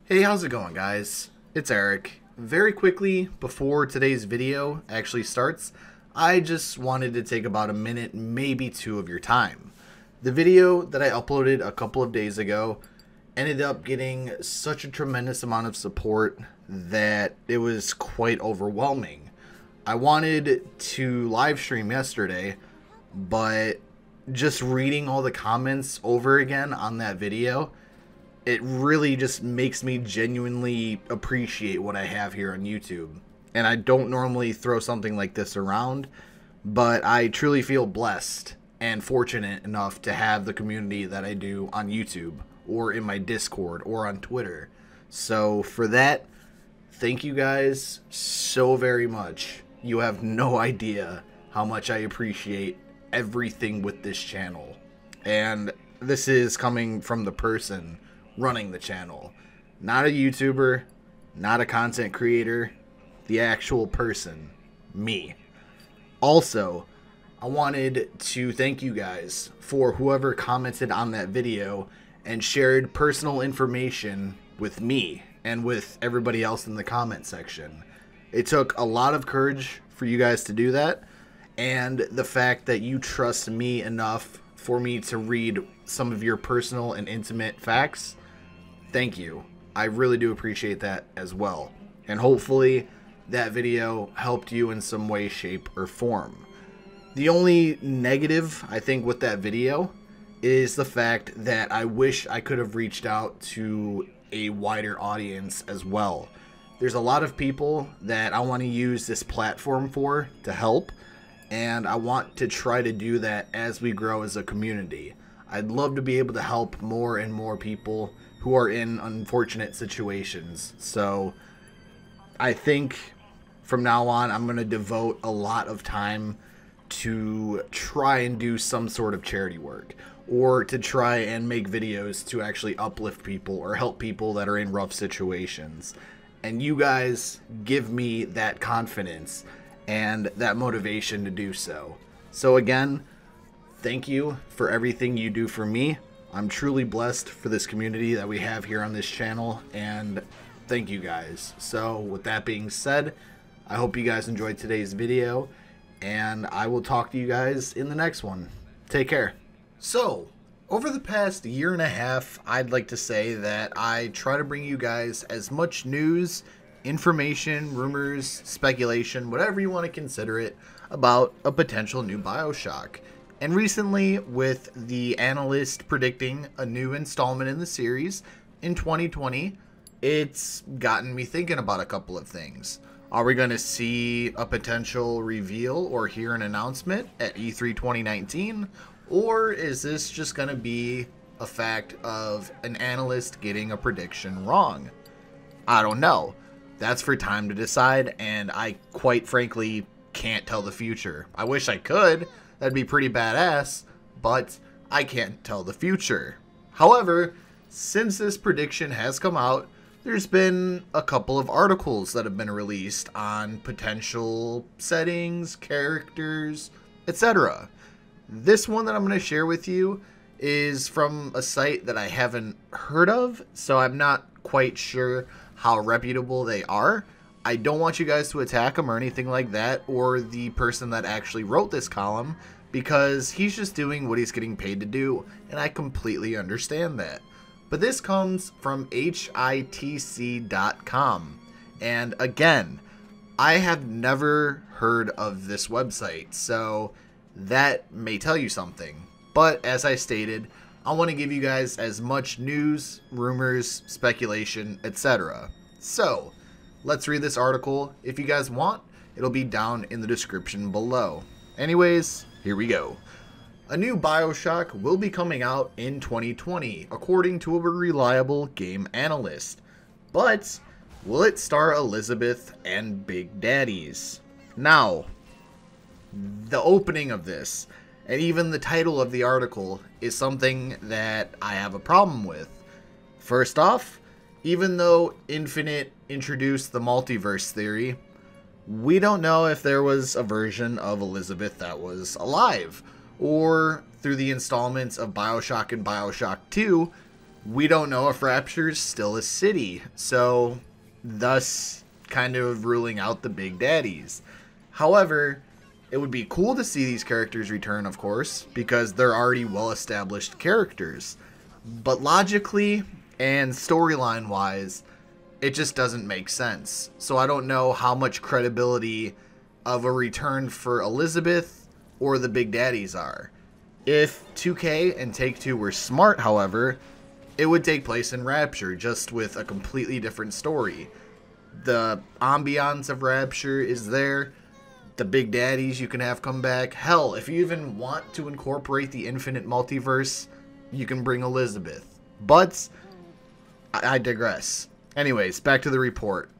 Hey, how's it going, guys? It's Eric. Very quickly, before today's video actually starts, I just wanted to take about a minute, maybe two of your time. The video that I uploaded a couple of days ago ended up getting such a tremendous amount of support that it was quite overwhelming. I wanted to live stream yesterday, but just reading all the comments over again on that video, it really just makes me genuinely appreciate what I have here on YouTube. And I don't normally throw something like this around, but I truly feel blessed and fortunate enough to have the community that I do on YouTube or in my Discord or on Twitter. So for that, thank you guys so very much. You have no idea how much I appreciate everything with this channel. And this is coming from the person running the channel. Not a YouTuber, not a content creator, the actual person, me. Also, I wanted to thank you guys for whoever commented on that video and shared personal information with me and with everybody else in the comment section. It took a lot of courage for you guys to do that, and the fact that you trust me enough for me to read some of your personal and intimate facts, thank you. I really do appreciate that as well. And hopefully that video helped you in some way, shape, or form. The only negative, I think, with that video is the fact that I wish I could have reached out to a wider audience as well. There's a lot of people that I want to use this platform for to help, and I want to try to do that as we grow as a community. I'd love to be able to help more and more people who are in unfortunate situations. So I think from now on I'm going to devote a lot of time to try and do some sort of charity work, or to try and make videos to actually uplift people or help people that are in rough situations. And you guys give me that confidence and that motivation to do so. So again, thank you for everything you do for me. I'm truly blessed for this community that we have here on this channel, and thank you guys. So with that being said, I hope you guys enjoyed today's video, and I will talk to you guys in the next one. Take care. So, over the past year and a half, I'd like to say that I try to bring you guys as much news, information, rumors, speculation, whatever you want to consider it, about a potential new Bioshock. And recently, with the analyst predicting a new installment in the series in 2020, it's gotten me thinking about a couple of things. Are we going to see a potential reveal or hear an announcement at E3 2019? Or is this just going to be a fact of an analyst getting a prediction wrong? I don't know. That's for time to decide, and I quite frankly can't tell the future. I wish I could. That'd be pretty badass, but I can't tell the future. However, since this prediction has come out, there's been a couple of articles that have been released on potential settings, characters, etc. This one that I'm going to share with you is from a site that I haven't heard of, so I'm not quite sure how reputable they are. I don't want you guys to attack them or anything like that, or the person that actually wrote this column, because he's just doing what he's getting paid to do, and I completely understand that. But this comes from hitc.com, and again, I have never heard of this website, so that may tell you something. But as I stated, I want to give you guys as much news, rumors, speculation, etc. So, let's read this article. If you guys want, it'll be down in the description below. Anyways, here we go. A new Bioshock will be coming out in 2020, according to a reliable game analyst. But, will it star Elizabeth and Big Daddies? Now, the opening of this, and even the title of the article, is something that I have a problem with. First off, even though Infinite introduced the multiverse theory, we don't know if there was a version of Elizabeth that was alive, or through the installments of Bioshock and Bioshock 2, We don't know if Rapture's still a city, so thus kind of ruling out the Big Daddies. However, it would be cool to see these characters return, of course, because they're already well-established characters. But logically and storyline-wise, it just doesn't make sense. So I don't know how much credibility of a return for Elizabeth or the Big Daddies are. If 2K and Take-Two were smart, however, it would take place in Rapture, just with a completely different story. The ambiance of Rapture is there. The Big Daddies you can have come back. Hell, if you even want to incorporate the Infinite Multiverse, you can bring Elizabeth. But I digress. Anyways, back to the report.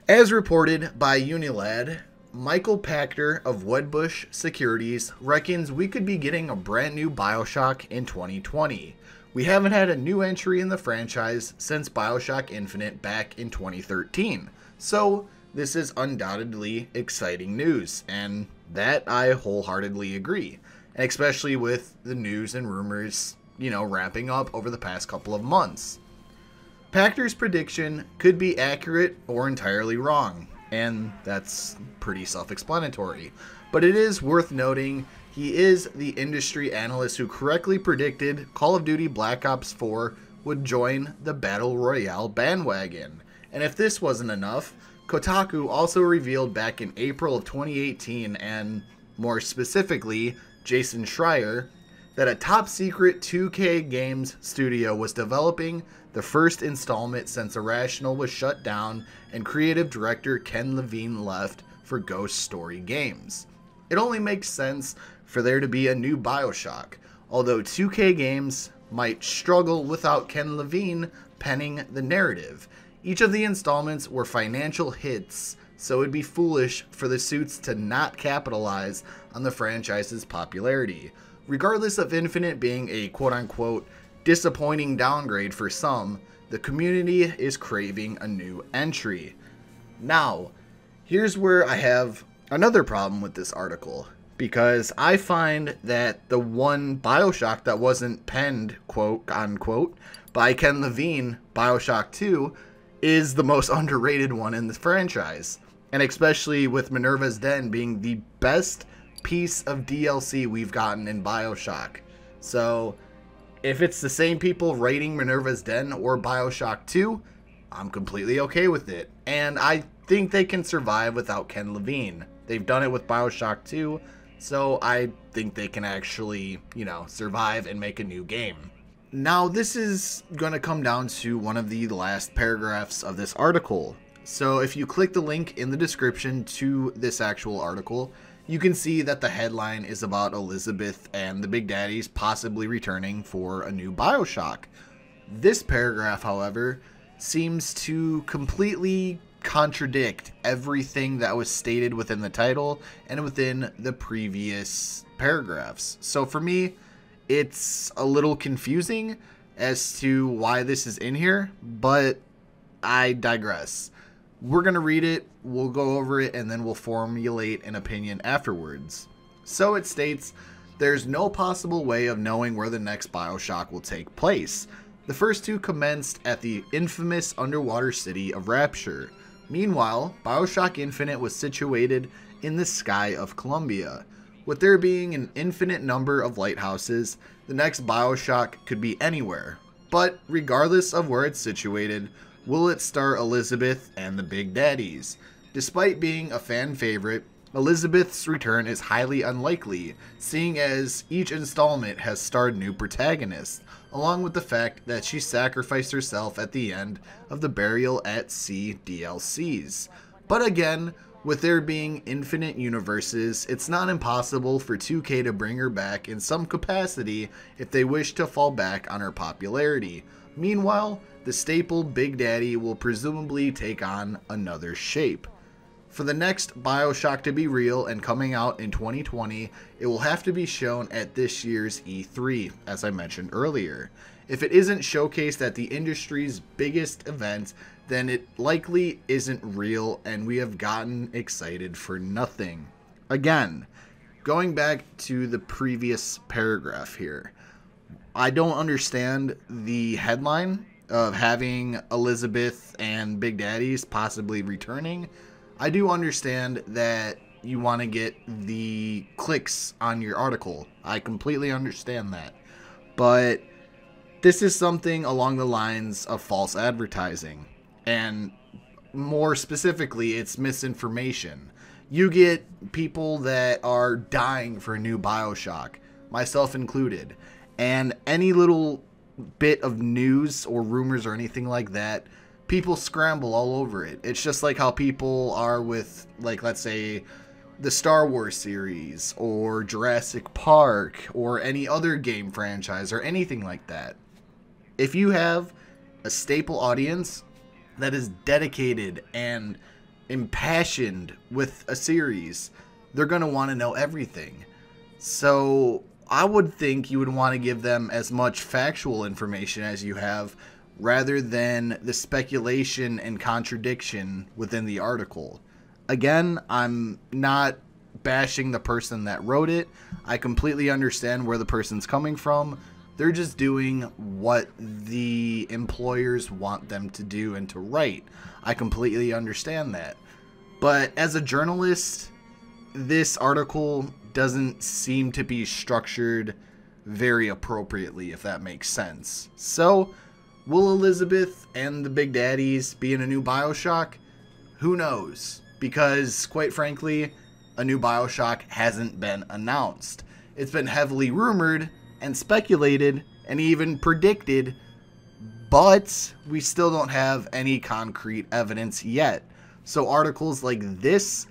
As reported by Unilad, Michael Pachter of Wedbush Securities reckons we could be getting a brand new Bioshock in 2020. We haven't had a new entry in the franchise since Bioshock Infinite back in 2013. So this is undoubtedly exciting news, and that I wholeheartedly agree. And especially with the news and rumors, ramping up over the past couple of months. Pachter's prediction could be accurate or entirely wrong, and that's pretty self-explanatory. But it is worth noting he is the industry analyst who correctly predicted Call of Duty Black Ops 4 would join the Battle Royale bandwagon. And if this wasn't enough, Kotaku also revealed back in April of 2018, and more specifically, Jason Schreier, that a top-secret 2K Games studio was developing the first installment since Irrational was shut down and creative director Ken Levine left for Ghost Story Games. It only makes sense for there to be a new Bioshock, although 2K Games might struggle without Ken Levine penning the narrative. Each of the installments were financial hits, so it'd be foolish for the suits to not capitalize on the franchise's popularity. Regardless of Infinite being a quote-unquote disappointing downgrade for some, the community is craving a new entry. Now, here's where I have another problem with this article, because I find that the one Bioshock that wasn't penned, quote-unquote, by Ken Levine, Bioshock 2, is the most underrated one in the franchise. And especially with Minerva's Den being the best piece of DLC we've gotten in Bioshock. So if it's the same people rating Minerva's Den or Bioshock 2, I'm completely okay with it. And I think they can survive without Ken Levine. They've done it with Bioshock 2, so I think they can actually, survive and make a new game. Now, this is going to come down to one of the last paragraphs of this article. So if you click the link in the description to this actual article, you can see that the headline is about Elizabeth and the Big Daddies possibly returning for a new Bioshock. This paragraph, however, seems to completely contradict everything that was stated within the title and within the previous paragraphs. So for me, it's a little confusing as to why this is in here, but I digress. We're going to read it, we'll go over it, and then we'll formulate an opinion afterwards. So it states, there's no possible way of knowing where the next Bioshock will take place. The first two commenced at the infamous underwater city of Rapture. Meanwhile, Bioshock Infinite was situated in the sky of Columbia. With there being an infinite number of lighthouses, the next Bioshock could be anywhere. But regardless of where it's situated, will it star Elizabeth and the Big Daddies? Despite being a fan favorite, Elizabeth's return is highly unlikely, seeing as each installment has starred new protagonists, along with the fact that she sacrificed herself at the end of the Burial at Sea DLCs. But again, with there being infinite universes, it's not impossible for 2K to bring her back in some capacity if they wish to fall back on her popularity. Meanwhile, the staple Big Daddy will presumably take on another shape. For the next Bioshock to be real and coming out in 2020, it will have to be shown at this year's E3, as I mentioned earlier. If it isn't showcased at the industry's biggest event, then it likely isn't real and we have gotten excited for nothing. Again, going back to the previous paragraph here, I don't understand the headline of having Elizabeth and Big Daddies possibly returning. I do understand that you want to get the clicks on your article. I completely understand that. But this is something along the lines of false advertising. And more specifically, it's misinformation. You get people that are dying for a new Bioshock, myself included. And any little bit of news or rumors or anything like that, people scramble all over it. It's just like how people are with, like, let's say, the Star Wars series or Jurassic Park or any other game franchise or anything like that. If you have a staple audience that is dedicated and impassioned with a series, they're going to want to know everything. So I would think you would want to give them as much factual information as you have, rather than the speculation and contradiction within the article. Again, I'm not bashing the person that wrote it. I completely understand where the person's coming from. They're just doing what the employers want them to do and to write. I completely understand that. But as a journalist, this article doesn't seem to be structured very appropriately, if that makes sense. So, will Elizabeth and the Big Daddies be in a new Bioshock? Who knows? Because, quite frankly, a new Bioshock hasn't been announced. It's been heavily rumored and speculated and even predicted, but we still don't have any concrete evidence yet. So articles like this,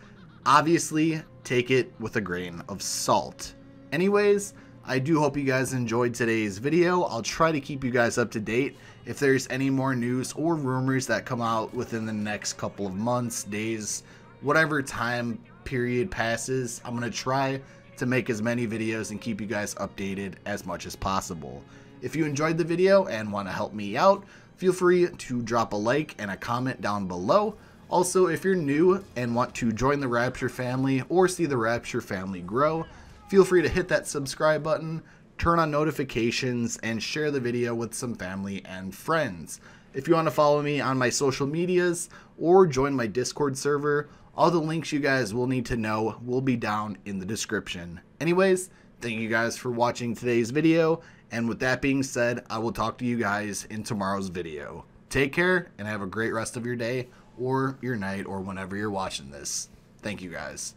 obviously, take it with a grain of salt. Anyways, I do hope you guys enjoyed today's video. I'll try to keep you guys up to date if there's any more news or rumors that come out within the next couple of months, days, whatever time period passes. I'm going to try to make as many videos and keep you guys updated as much as possible. If you enjoyed the video and want to help me out, feel free to drop a like and a comment down below. Also, if you're new and want to join the Rapture family or see the Rapture family grow, feel free to hit that subscribe button, turn on notifications, and share the video with some family and friends. If you want to follow me on my social medias or join my Discord server, all the links you guys will need to know will be down in the description. Anyways, thank you guys for watching today's video, and with that being said, I will talk to you guys in tomorrow's video. Take care and have a great rest of your day or your night or whenever you're watching this. Thank you guys.